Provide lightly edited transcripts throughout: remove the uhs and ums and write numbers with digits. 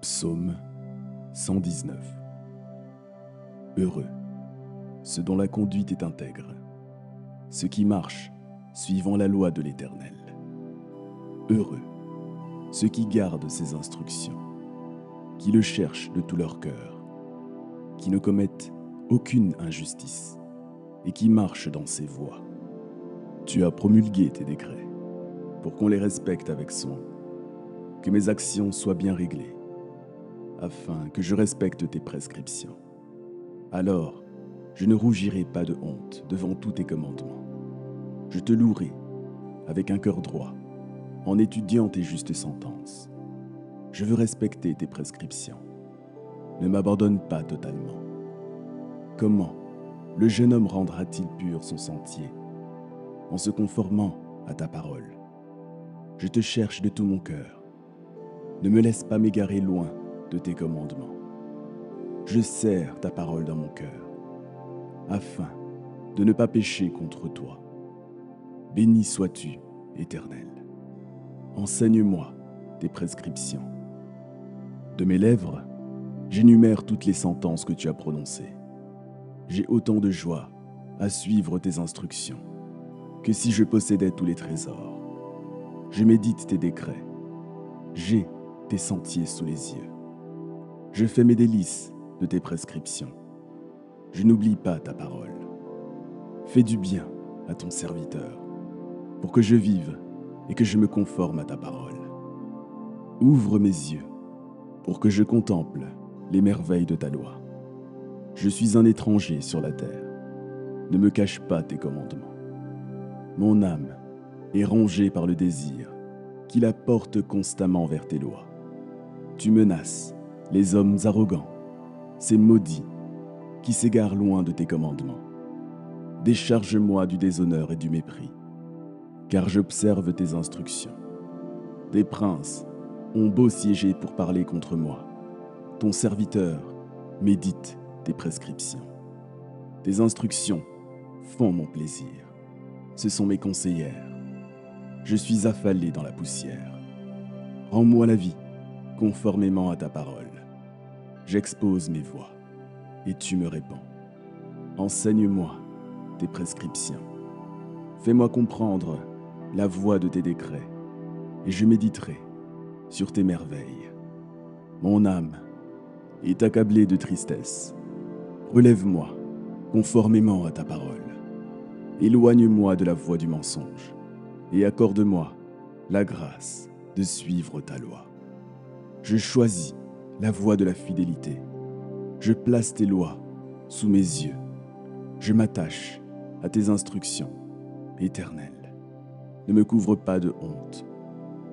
Psaume 119. Heureux, ceux dont la conduite est intègre, ceux qui marchent suivant la loi de l'Éternel. Heureux, ceux qui gardent ses instructions, qui le cherchent de tout leur cœur, qui ne commettent aucune injustice et qui marchent dans ses voies. Tu as promulgué tes décrets pour qu'on les respecte avec soin, que mes actions soient bien réglées, afin que je respecte tes prescriptions. Alors, je ne rougirai pas de honte devant tous tes commandements. Je te louerai avec un cœur droit, en étudiant tes justes sentences. Je veux respecter tes prescriptions. Ne m'abandonne pas totalement. Comment le jeune homme rendra-t-il pur son sentier? En se conformant à ta parole. Je te cherche de tout mon cœur. Ne me laisse pas m'égarer loin de tes commandements. Je serre ta parole dans mon cœur, afin de ne pas pécher contre toi. Béni sois-tu, Éternel. Enseigne-moi tes prescriptions. De mes lèvres, j'énumère toutes les sentences que tu as prononcées. J'ai autant de joie à suivre tes instructions que si je possédais tous les trésors. Je médite tes décrets. J'ai tes sentiers sous les yeux. Je fais mes délices de tes prescriptions. Je n'oublie pas ta parole. Fais du bien à ton serviteur, pour que je vive et que je me conforme à ta parole. Ouvre mes yeux, pour que je contemple les merveilles de ta loi. Je suis un étranger sur la terre. Ne me cache pas tes commandements. Mon âme est rongée par le désir qui la porte constamment vers tes lois. Tu menaces les hommes arrogants, ces maudits qui s'égarent loin de tes commandements. Décharge-moi du déshonneur et du mépris, car j'observe tes instructions. Des princes ont beau siéger pour parler contre moi. Ton serviteur médite tes prescriptions. Tes instructions font mon plaisir. Ce sont mes conseillères. Je suis affalé dans la poussière. Rends-moi la vie conformément à ta parole. J'expose mes voies et tu me réponds. Enseigne-moi tes prescriptions. Fais-moi comprendre la voie de tes décrets et je méditerai sur tes merveilles. Mon âme est accablée de tristesse. Relève-moi conformément à ta parole. Éloigne-moi de la voie du mensonge et accorde-moi la grâce de suivre ta loi. Je choisis la voie de la fidélité. Je place tes lois sous mes yeux. Je m'attache à tes instructions, Éternel. Ne me couvre pas de honte.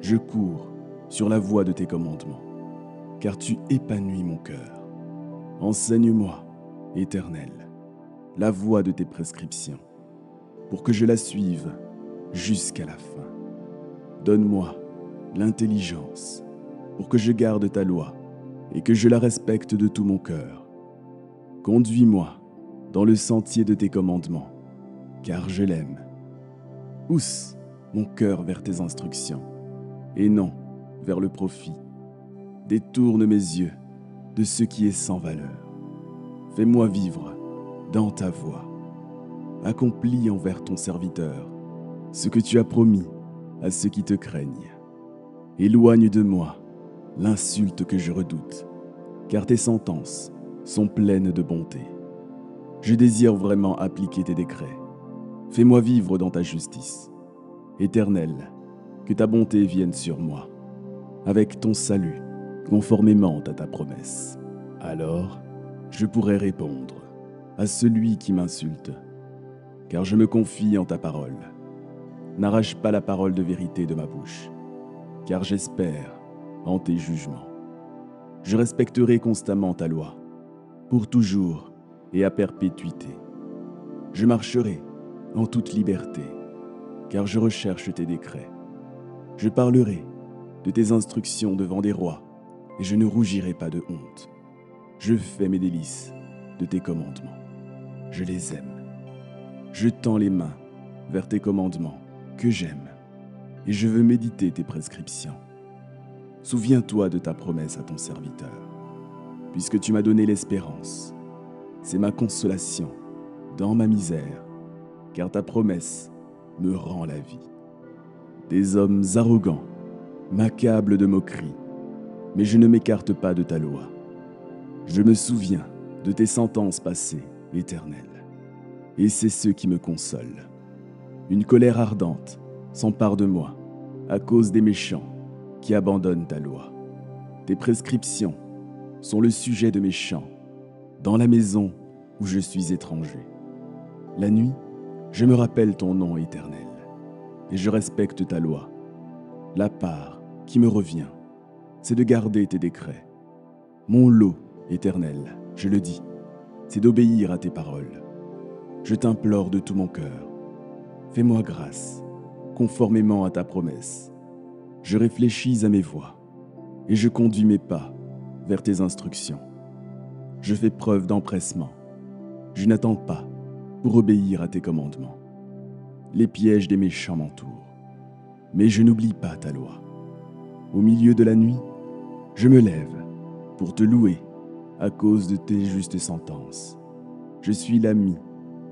Je cours sur la voie de tes commandements, car tu épanouis mon cœur. Enseigne-moi, Éternel, la voie de tes prescriptions, pour que je la suive jusqu'à la fin. Donne-moi l'intelligence pour que je garde ta loi et que je la respecte de tout mon cœur. Conduis-moi dans le sentier de tes commandements, car je l'aime. Pousse mon cœur vers tes instructions, et non vers le profit. Détourne mes yeux de ce qui est sans valeur. Fais-moi vivre dans ta voie. Accomplis envers ton serviteur ce que tu as promis à ceux qui te craignent. Éloigne de moi l'insulte que je redoute, car tes sentences sont pleines de bonté. Je désire vraiment appliquer tes décrets. Fais-moi vivre dans ta justice. Éternel, que ta bonté vienne sur moi, avec ton salut, conformément à ta promesse. Alors, je pourrai répondre à celui qui m'insulte, car je me confie en ta parole. N'arrache pas la parole de vérité de ma bouche, car j'espère en tes jugements. Je respecterai constamment ta loi, pour toujours et à perpétuité. Je marcherai en toute liberté, car je recherche tes décrets. Je parlerai de tes instructions devant des rois, et je ne rougirai pas de honte. Je fais mes délices de tes commandements. Je les aime. Je tends les mains vers tes commandements que j'aime, et je veux méditer tes prescriptions. souviens-toi de ta promesse à ton serviteur, puisque tu m'as donné l'espérance. C'est ma consolation dans ma misère, car ta promesse me rend la vie. Des hommes arrogants m'accablent de moqueries, mais je ne m'écarte pas de ta loi. Je me souviens de tes sentences passées, éternelles, et c'est ce qui me console. Une colère ardente s'empare de moi à cause des méchants qui abandonnent ta loi. Tes prescriptions sont le sujet de mes chants dans la maison où je suis étranger. La nuit, je me rappelle ton nom éternel et je respecte ta loi. La part qui me revient, c'est de garder tes décrets. Mon lot éternel, je le dis, c'est d'obéir à tes paroles. Je t'implore de tout mon cœur. Fais-moi grâce, conformément à ta promesse. Je réfléchis à mes voies et je conduis mes pas vers tes instructions. Je fais preuve d'empressement. Je n'attends pas pour obéir à tes commandements. Les pièges des méchants m'entourent, mais je n'oublie pas ta loi. Au milieu de la nuit, je me lève pour te louer à cause de tes justes sentences. Je suis l'ami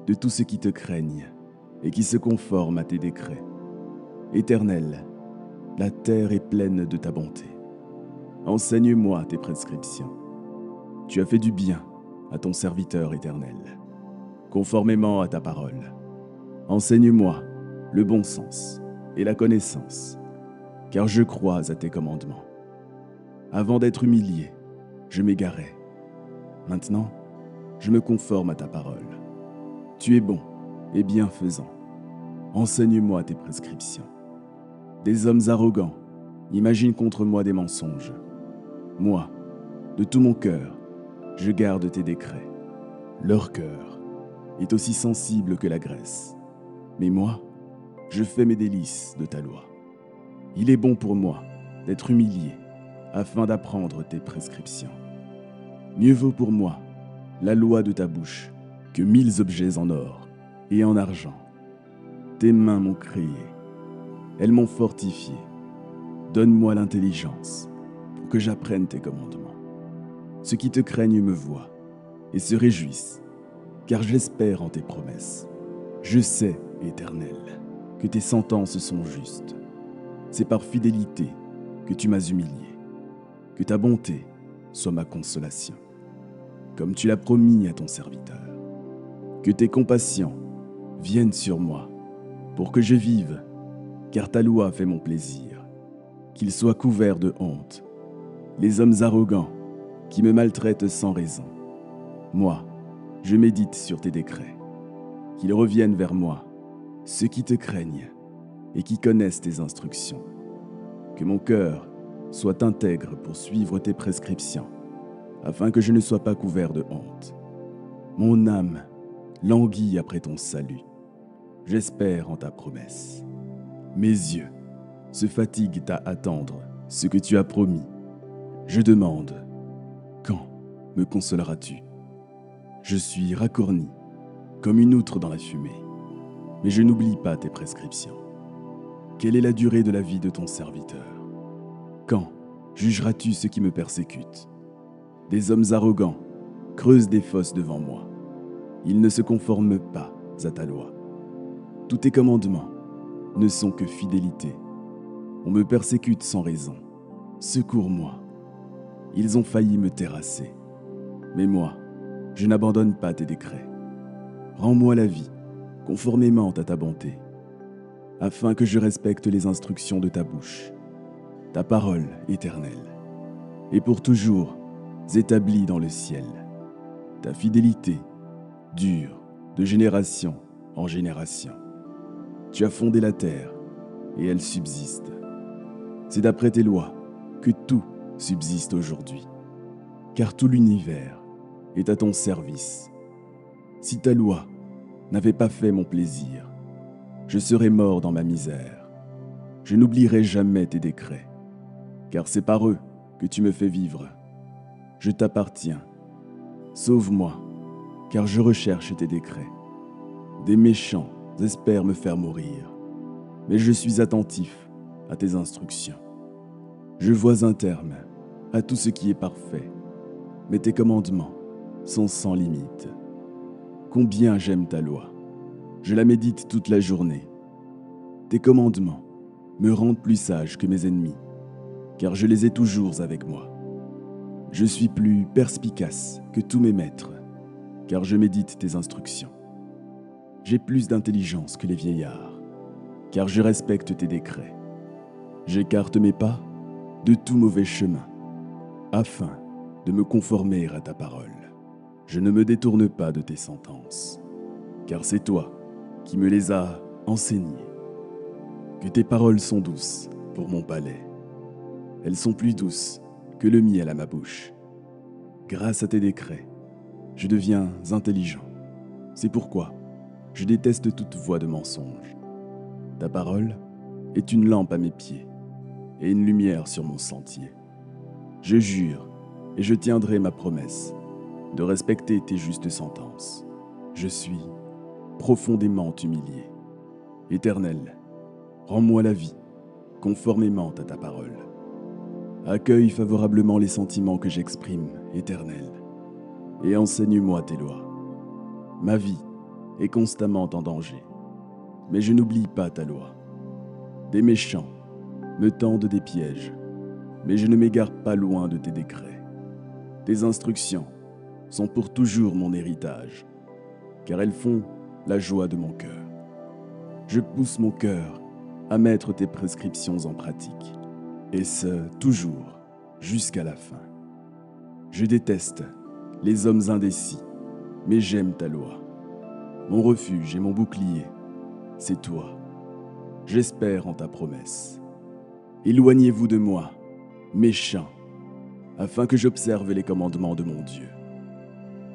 de tous ceux qui te craignent et qui se conforment à tes décrets. Éternel, la terre est pleine de ta bonté. Enseigne-moi tes prescriptions. Tu as fait du bien à ton serviteur éternel, conformément à ta parole. Enseigne-moi le bon sens et la connaissance, car je crois à tes commandements. Avant d'être humilié, je m'égarais. Maintenant, je me conforme à ta parole. Tu es bon et bienfaisant. Enseigne-moi tes prescriptions. Des hommes arrogants imaginent contre moi des mensonges. Moi, de tout mon cœur, je garde tes décrets. Leur cœur est aussi sensible que la graisse. Mais moi, je fais mes délices de ta loi. Il est bon pour moi d'être humilié afin d'apprendre tes prescriptions. Mieux vaut pour moi la loi de ta bouche que 1000 objets en or et en argent. Tes mains m'ont créé, elles m'ont fortifié. Donne-moi l'intelligence pour que j'apprenne tes commandements. Ceux qui te craignent me voient et se réjouissent, car j'espère en tes promesses. Je sais, Éternel, que tes sentences sont justes. C'est par fidélité que tu m'as humilié. Que ta bonté soit ma consolation, comme tu l'as promis à ton serviteur. Que tes compassions viennent sur moi pour que je vive, car ta loi fait mon plaisir. Qu'ils soient couverts de honte, les hommes arrogants qui me maltraitent sans raison. Moi, je médite sur tes décrets. Qu'ils reviennent vers moi, ceux qui te craignent et qui connaissent tes instructions. Que mon cœur soit intègre pour suivre tes prescriptions, afin que je ne sois pas couvert de honte. Mon âme languit après ton salut. J'espère en ta promesse. Mes yeux se fatiguent à attendre ce que tu as promis. Je demande, quand me consoleras-tu? Je suis racorni comme une outre dans la fumée, mais je n'oublie pas tes prescriptions. Quelle est la durée de la vie de ton serviteur? Quand jugeras-tu ceux qui me persécutent? Des hommes arrogants creusent des fosses devant moi. Ils ne se conforment pas à ta loi. Tous tes commandements ne sont que fidélité. On me persécute sans raison. Secours-moi. Ils ont failli me terrasser. Mais moi, je n'abandonne pas tes décrets. Rends-moi la vie, conformément à ta bonté, afin que je respecte les instructions de ta bouche. Ta parole éternelle est pour toujours établie dans le ciel. Ta fidélité dure de génération en génération. Tu as fondé la terre et elle subsiste. C'est d'après tes lois que tout subsiste aujourd'hui, car tout l'univers est à ton service. Si ta loi n'avait pas fait mon plaisir, je serais mort dans ma misère. Je n'oublierai jamais tes décrets, car c'est par eux que tu me fais vivre. Je t'appartiens. Sauve-moi, car je recherche tes décrets. Des méchants espèrent me faire mourir, mais je suis attentif à tes instructions. Je vois un terme à tout ce qui est parfait, mais tes commandements sont sans limite. Combien j'aime ta loi. Je la médite toute la journée. Tes commandements me rendent plus sage que mes ennemis, car je les ai toujours avec moi. Je suis plus perspicace que tous mes maîtres, car je médite tes instructions. J'ai plus d'intelligence que les vieillards, car je respecte tes décrets. J'écarte mes pas de tout mauvais chemin, afin de me conformer à ta parole. Je ne me détourne pas de tes sentences, car c'est toi qui me les as enseignées. Que tes paroles sont douces pour mon palais. Elles sont plus douces que le miel à ma bouche. Grâce à tes décrets, je deviens intelligent. C'est pourquoi je déteste toute voix de mensonge. Ta parole est une lampe à mes pieds et une lumière sur mon sentier. Je jure et je tiendrai ma promesse de respecter tes justes sentences. Je suis profondément humilié. Éternel, rends-moi la vie conformément à ta parole. Accueille favorablement les sentiments que j'exprime, Éternel, et enseigne-moi tes lois. Ma vie est constamment en danger, mais je n'oublie pas ta loi. Des méchants me tendent des pièges, mais je ne m'égare pas loin de tes décrets. Tes instructions sont pour toujours mon héritage, car elles font la joie de mon cœur. Je pousse mon cœur à mettre tes prescriptions en pratique, et ce, toujours, jusqu'à la fin. Je déteste les hommes indécis, mais j'aime ta loi. Mon refuge et mon bouclier, c'est toi. J'espère en ta promesse. Éloignez-vous de moi, méchants, afin que j'observe les commandements de mon Dieu.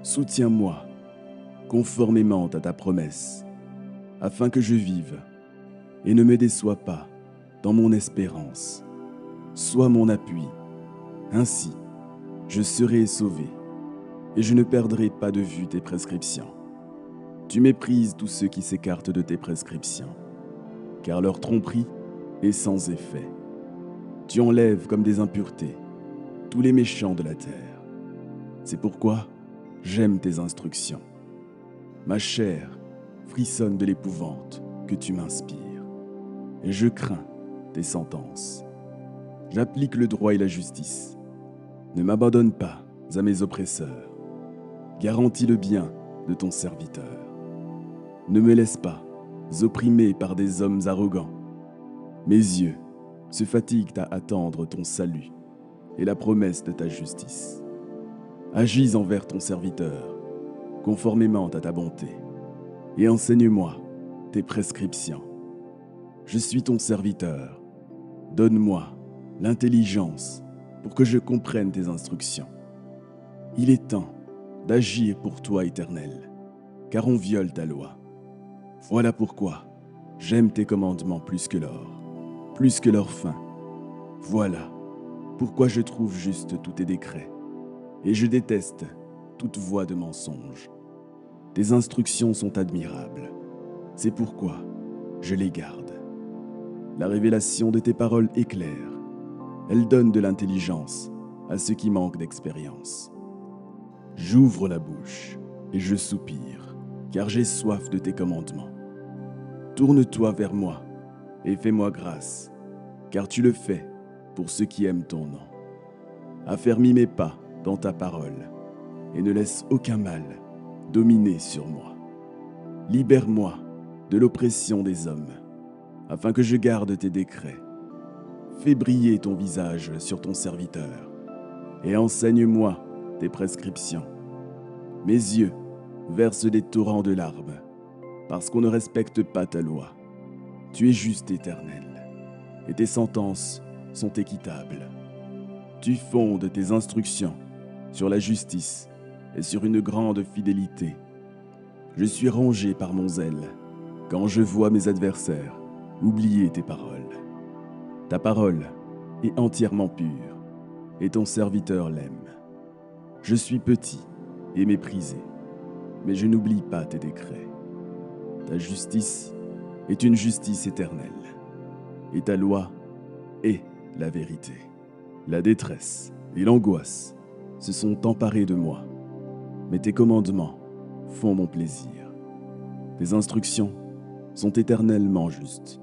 Soutiens-moi, conformément à ta promesse, afin que je vive, et ne me déçois pas dans mon espérance. Sois mon appui, ainsi je serai sauvé, et je ne perdrai pas de vue tes prescriptions. Tu méprises tous ceux qui s'écartent de tes prescriptions, car leur tromperie est sans effet. Tu enlèves comme des impuretés tous les méchants de la terre. C'est pourquoi j'aime tes instructions. Ma chair frissonne de l'épouvante que tu m'inspires, et je crains tes sentences. J'applique le droit et la justice. Ne m'abandonne pas à mes oppresseurs. Garantis le bien de ton serviteur. Ne me laisse pas opprimer par des hommes arrogants. Mes yeux se fatiguent à attendre ton salut et la promesse de ta justice. Agis envers ton serviteur, conformément à ta bonté, et enseigne-moi tes prescriptions. Je suis ton serviteur. Donne-moi l'intelligence pour que je comprenne tes instructions. Il est temps d'agir pour toi, Éternel, car on viole ta loi. Voilà pourquoi j'aime tes commandements plus que l'or, plus que leur fin. Voilà pourquoi je trouve juste tous tes décrets, et je déteste toute voie de mensonge. Tes instructions sont admirables, c'est pourquoi je les garde. La révélation de tes paroles est claire, elle donne de l'intelligence à ceux qui manquent d'expérience. J'ouvre la bouche et je soupire, car j'ai soif de tes commandements. Tourne-toi vers moi et fais-moi grâce, car tu le fais pour ceux qui aiment ton nom. Affermis mes pas dans ta parole et ne laisse aucun mal dominer sur moi. Libère-moi de l'oppression des hommes, afin que je garde tes décrets. Fais briller ton visage sur ton serviteur et enseigne-moi tes prescriptions. Mes yeux versent des torrents de larmes parce qu'on ne respecte pas ta loi. Tu es juste, Éternel, et tes sentences sont équitables. Tu fondes tes instructions sur la justice et sur une grande fidélité. Je suis rongé par mon zèle quand je vois mes adversaires oublier tes paroles. Ta parole est entièrement pure et ton serviteur l'aime. Je suis petit et méprisé, mais je n'oublie pas tes décrets. Ta justice est une justice éternelle, et ta loi est la vérité. La détresse et l'angoisse se sont emparés de moi, mais tes commandements font mon plaisir. Tes instructions sont éternellement justes.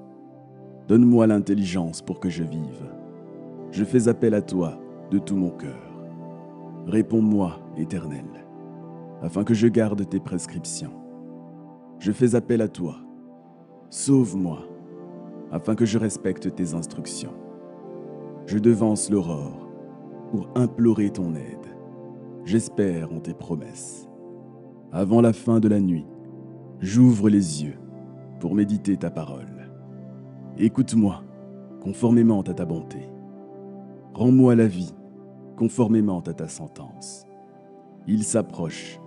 Donne-moi l'intelligence pour que je vive. Je fais appel à toi de tout mon cœur. Réponds-moi, Éternel, afin que je garde tes prescriptions. Je fais appel à toi. Sauve-moi, afin que je respecte tes instructions. Je devance l'aurore pour implorer ton aide. J'espère en tes promesses. Avant la fin de la nuit, j'ouvre les yeux pour méditer ta parole. Écoute-moi conformément à ta bonté. Rends-moi la vie conformément à ta sentence. Ils s'approchent,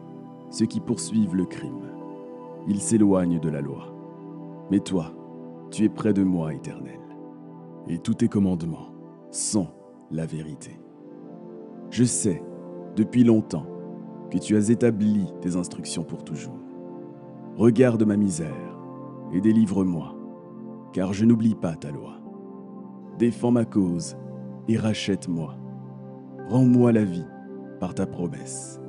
ceux qui poursuivent le crime. Ils s'éloignent de la loi. Mais toi, tu es près de moi, Éternel, et tous tes commandements sont la vérité. Je sais, depuis longtemps, que tu as établi tes instructions pour toujours. Regarde ma misère et délivre-moi, car je n'oublie pas ta loi. Défends ma cause et rachète-moi. Rends-moi la vie par ta promesse.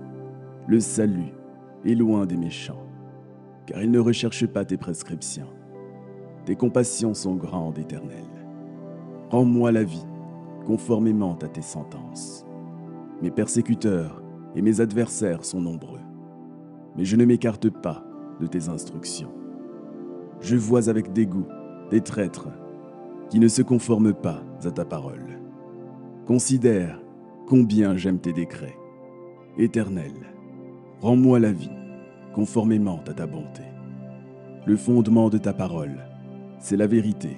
Le salut est loin des méchants, car ils ne recherchent pas tes prescriptions. Tes compassions sont grandes, Éternel. Rends-moi la vie conformément à tes sentences. Mes persécuteurs et mes adversaires sont nombreux, mais je ne m'écarte pas de tes instructions. Je vois avec dégoût des traîtres qui ne se conforment pas à ta parole. Considère combien j'aime tes décrets. Éternel, rends-moi la vie conformément à ta bonté. Le fondement de ta parole, c'est la vérité,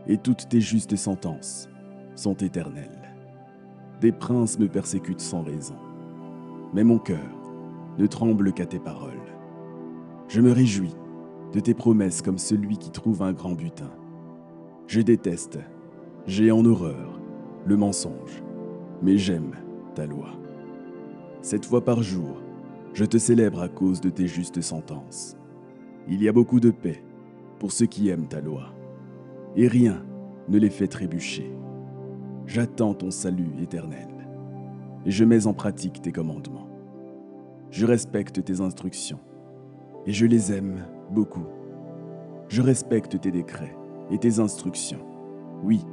et toutes tes justes sentences sont éternelles. Des princes me persécutent sans raison, mais mon cœur ne tremble qu'à tes paroles. Je me réjouis de tes promesses comme celui qui trouve un grand butin. Je déteste, j'ai en horreur le mensonge, mais j'aime ta loi. 7 fois par jour, je te célèbre à cause de tes justes sentences. Il y a beaucoup de paix pour ceux qui aiment ta loi, et rien ne les fait trébucher. J'attends ton salut éternel, et je mets en pratique tes commandements. Je respecte tes instructions, et je les aime beaucoup. Je respecte tes décrets et tes instructions. Oui,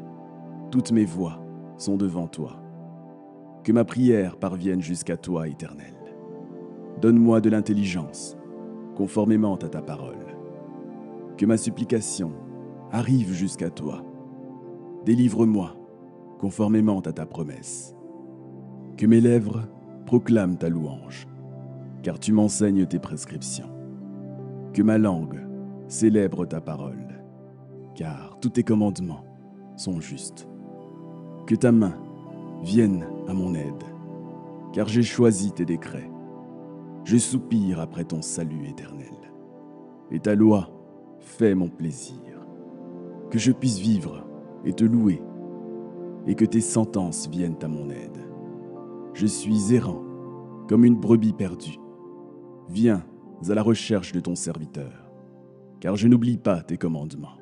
toutes mes voies sont devant toi. Que ma prière parvienne jusqu'à toi, Éternel. Donne-moi de l'intelligence, conformément à ta parole. Que ma supplication arrive jusqu'à toi. Délivre-moi, conformément à ta promesse. Que mes lèvres proclament ta louange, car tu m'enseignes tes prescriptions. Que ma langue célèbre ta parole, car tous tes commandements sont justes. Que ta main vienne à mon aide, car j'ai choisi tes décrets. Je soupire après ton salut éternel, et ta loi fait mon plaisir. Que je puisse vivre et te louer, et que tes sentences viennent à mon aide. Je suis errant, comme une brebis perdue. Viens à la recherche de ton serviteur, car je n'oublie pas tes commandements.